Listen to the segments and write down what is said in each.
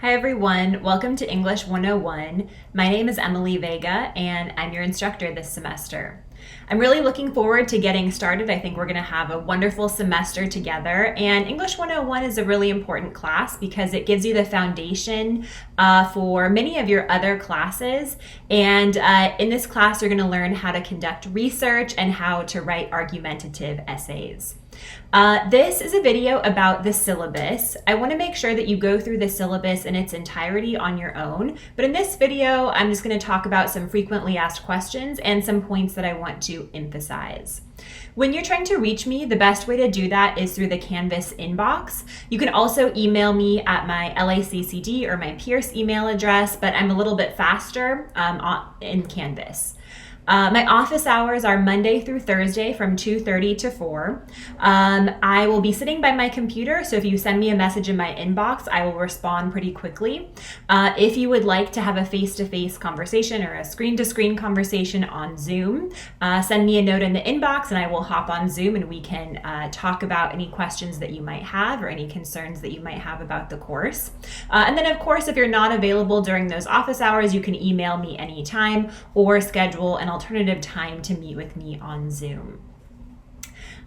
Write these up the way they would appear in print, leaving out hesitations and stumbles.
Hi everyone, welcome to English 101. My name is Emily Vega and I'm your instructor this semester. I'm really looking forward to getting started. I think we're going to have a wonderful semester together, and English 101 is a really important class because it gives you the foundation for many of your other classes, and in this class you're going to learn how to conduct research and how to write argumentative essays. This is a video about the syllabus. I want to make sure that you go through the syllabus in its entirety on your own, but in this video I'm just going to talk about some frequently asked questions and some points that I want to emphasize. When you're trying to reach me, the best way to do that is through the Canvas inbox. You can also email me at my LACCD or my Pierce email address, but I'm a little bit faster in Canvas. My office hours are Monday through Thursday from 2:30 to 4. I will be sitting by my computer, so if you send me a message in my inbox, I will respond pretty quickly. If you would like to have a face-to-face conversation or a screen-to-screen conversation on Zoom, send me a note in the inbox and I will hop on Zoom and we can talk about any questions that you might have or any concerns that you might have about the course. And then of course, if you're not available during those office hours, you can email me anytime or schedule an alternative time to meet with me on Zoom.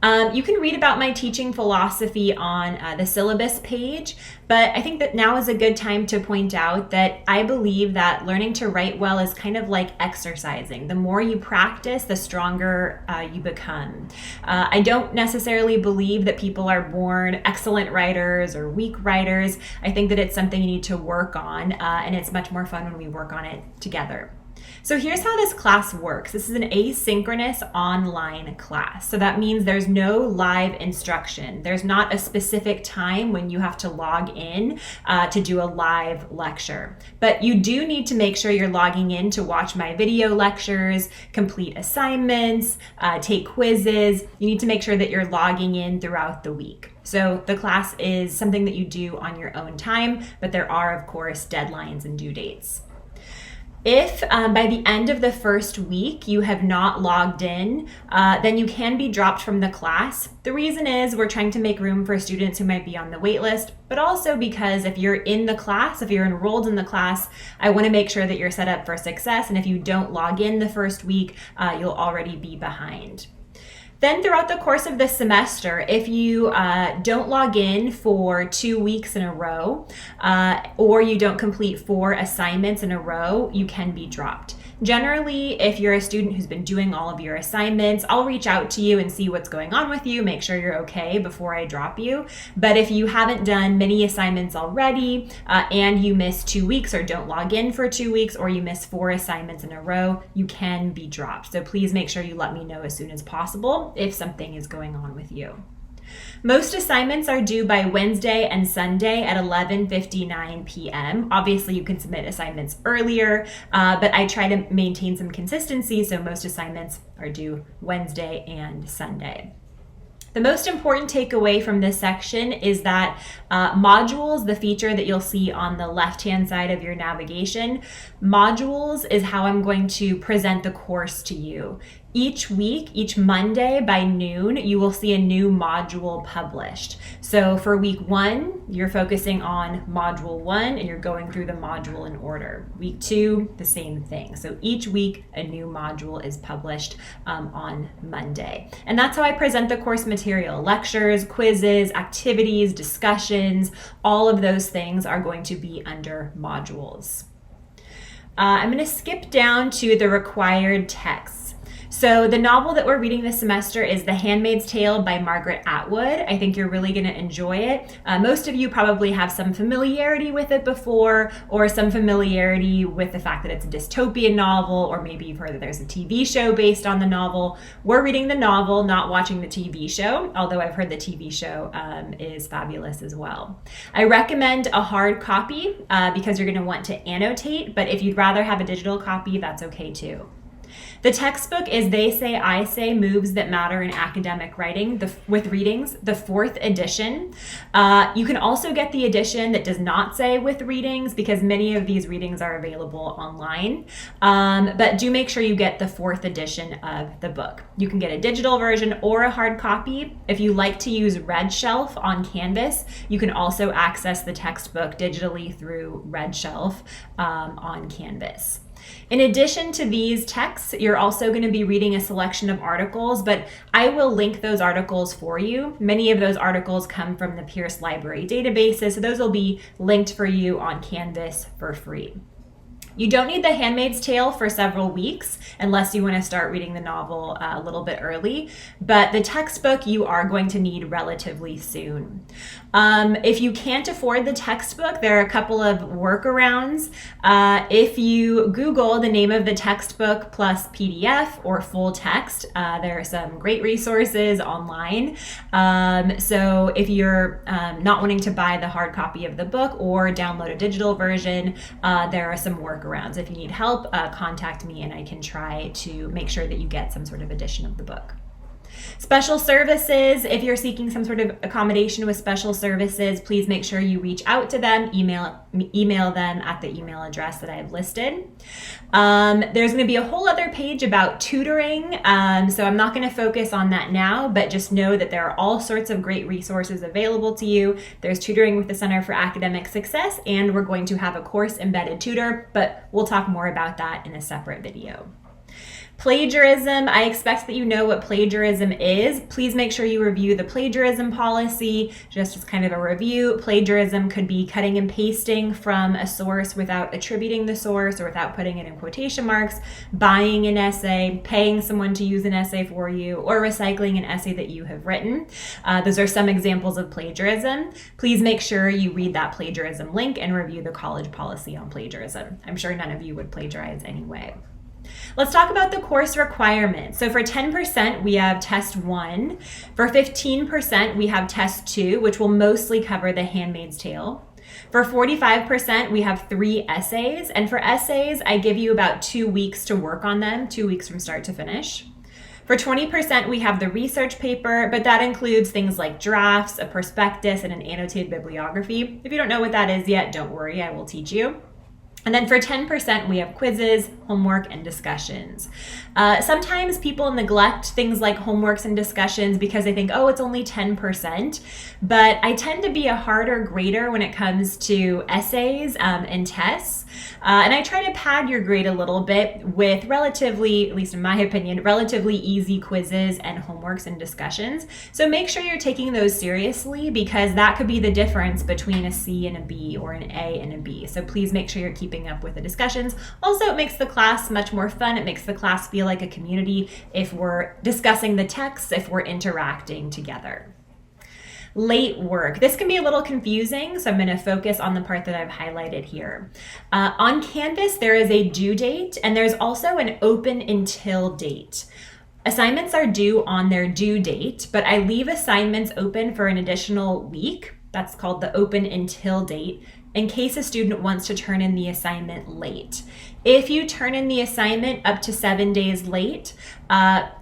You can read about my teaching philosophy on the syllabus page, but I think that now is a good time to point out that I believe that learning to write well is kind of like exercising. The more you practice, the stronger you become. I don't necessarily believe that people are born excellent writers or weak writers. I think that it's something you need to work on, and it's much more fun when we work on it together. So here's how this class works. This is an asynchronous online class. So that means there's no live instruction. There's not a specific time when you have to log in to do a live lecture. But you do need to make sure you're logging in to watch my video lectures, complete assignments, take quizzes. You need to make sure that you're logging in throughout the week. So the class is something that you do on your own time, but there are, of course, deadlines and due dates. If by the end of the first week you have not logged in, then you can be dropped from the class. The reason is we're trying to make room for students who might be on the wait list, but also because if you're in the class, if you're enrolled in the class, I want to make sure that you're set up for success. And if you don't log in the first week, you'll already be behind. Then throughout the course of the semester, if you don't log in for 2 weeks in a row, or you don't complete 4 assignments in a row, you can be dropped. Generally, if you're a student who's been doing all of your assignments, I'll reach out to you and see what's going on with you, make sure you're okay before I drop you. But if you haven't done many assignments already, and you miss 2 weeks or don't log in for 2 weeks, or you miss 4 assignments in a row, you can be dropped. So please make sure you let me know as soon as possible if something is going on with you. Most assignments are due by Wednesday and Sunday at 11:59 p.m. Obviously, you can submit assignments earlier, but I try to maintain some consistency, so most assignments are due Wednesday and Sunday. The most important takeaway from this section is that modules, the feature that you'll see on the left-hand side of your navigation, modules is how I'm going to present the course to you. Each week, each Monday by noon, you will see a new module published. So for week 1, you're focusing on module 1 and you're going through the module in order. Week 2, the same thing. So each week, a new module is published on Monday. And that's how I present the course material. Lectures, quizzes, activities, discussions, all of those things are going to be under modules. I'm going to skip down to the required texts. So the novel that we're reading this semester is The Handmaid's Tale by Margaret Atwood. I think you're really going to enjoy it. Most of you probably have some familiarity with it before, or some familiarity with the fact that it's a dystopian novel, or maybe you've heard that there's a TV show based on the novel. We're reading the novel, not watching the TV show, although I've heard the TV show is fabulous as well. I recommend a hard copy because you're going to want to annotate, but if you'd rather have a digital copy, that's okay too. The textbook is They Say, I Say, Moves That Matter in Academic Writing with Readings, the 4th edition. You can also get the edition that does not say with readings because many of these readings are available online. But do make sure you get the 4th edition of the book. You can get a digital version or a hard copy. If you like to use RedShelf on Canvas, you can also access the textbook digitally through RedShelf on Canvas. In addition to these texts, you're also going to be reading a selection of articles, but I will link those articles for you. Many of those articles come from the Pierce Library databases, so those will be linked for you on Canvas for free. You don't need The Handmaid's Tale for several weeks unless you want to start reading the novel a little bit early, but the textbook you are going to need relatively soon. If you can't afford the textbook, there are a couple of workarounds. If you Google the name of the textbook plus PDF or full text, there are some great resources online. So if you're not wanting to buy the hard copy of the book or download a digital version, there are some workarounds. If you need help, contact me and I can try to make sure that you get some sort of edition of the book. Special services, if you're seeking some sort of accommodation with special services, please make sure you reach out to them, email them at the email address that I have listed. There's going to be a whole other page about tutoring, so I'm not going to focus on that now, but just know that there are all sorts of great resources available to you. There's tutoring with the Center for Academic Success, and we're going to have a course embedded tutor, but we'll talk more about that in a separate video. Plagiarism, I expect that you know what plagiarism is. Please make sure you review the plagiarism policy. Just as kind of a review, plagiarism could be cutting and pasting from a source without attributing the source or without putting it in quotation marks, buying an essay, paying someone to use an essay for you, or recycling an essay that you have written. Those are some examples of plagiarism. Please make sure you read that plagiarism link and review the college policy on plagiarism. I'm sure none of you would plagiarize anyway. Let's talk about the course requirements. So for 10%, we have test 1. For 15%, we have test 2, which will mostly cover The Handmaid's Tale. For 45%, we have 3 essays. And for essays, I give you about 2 weeks to work on them, 2 weeks from start to finish. For 20%, we have the research paper, but that includes things like drafts, a prospectus, and an annotated bibliography. If you don't know what that is yet, don't worry, I will teach you. And then for 10%, we have quizzes, homework, and discussions. Sometimes people neglect things like homeworks and discussions because they think, oh, it's only 10%. But I tend to be a harder grader when it comes to essays and tests. And I try to pad your grade a little bit with relatively, at least in my opinion, relatively easy quizzes and homeworks and discussions. So make sure you're taking those seriously because that could be the difference between a C and a B or an A and a B. So please make sure you're keeping up with the discussions. Also, it makes the class much more fun. It makes the class feel like a community if we're discussing the text, if we're interacting together. Late work. This can be a little confusing, so I'm going to focus on the part that I've highlighted here. On Canvas, there is a due date, and there's also an open until date. Assignments are due on their due date, but I leave assignments open for an additional week. That's called the open until date, in case a student wants to turn in the assignment late. If you turn in the assignment up to 7 days late,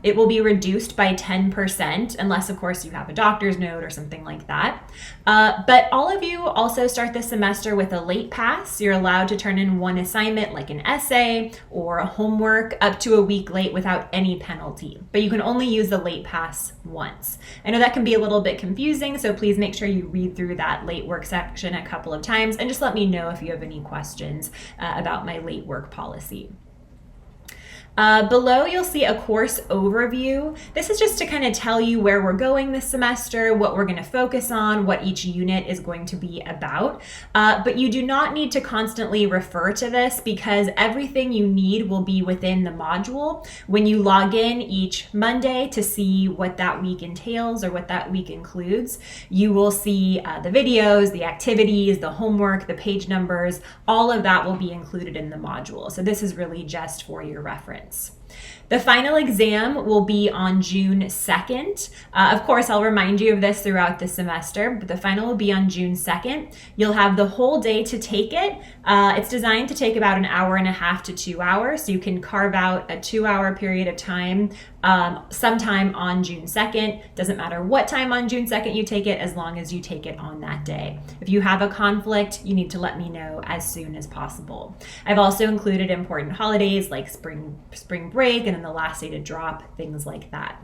it will be reduced by 10%, unless of course you have a doctor's note or something like that. But all of you also start this semester with a late pass. You're allowed to turn in one assignment like an essay or a homework up to a week late without any penalty, but you can only use the late pass once. I know that can be a little bit confusing, so please make sure you read through that late work section a couple of times and just let me know if you have any questions about my late work policy. Below, you'll see a course overview. This is just to kind of tell you where we're going this semester, what we're going to focus on, what each unit is going to be about. But you do not need to constantly refer to this because everything you need will be within the module. When you log in each Monday to see what that week entails or what that week includes, you will see the videos, the activities, the homework, the page numbers, all of that will be included in the module. So this is really just for your reference. The final exam will be on June 2nd. Of course, I'll remind you of this throughout the semester, but the final will be on June 2nd. You'll have the whole day to take it. It's designed to take about an hour and a half to 2 hours, so you can carve out a 2-hour period of time sometime on June 2nd. Doesn't matter what time on June 2nd you take it, as long as you take it on that day. If you have a conflict, you need to let me know as soon as possible. I've also included important holidays like spring break and then the last day to drop, things like that.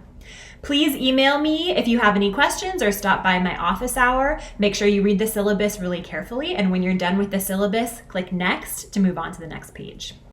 Please email me if you have any questions or stop by my office hour. Make sure you read the syllabus really carefully, and when you're done with the syllabus, click Next to move on to the next page.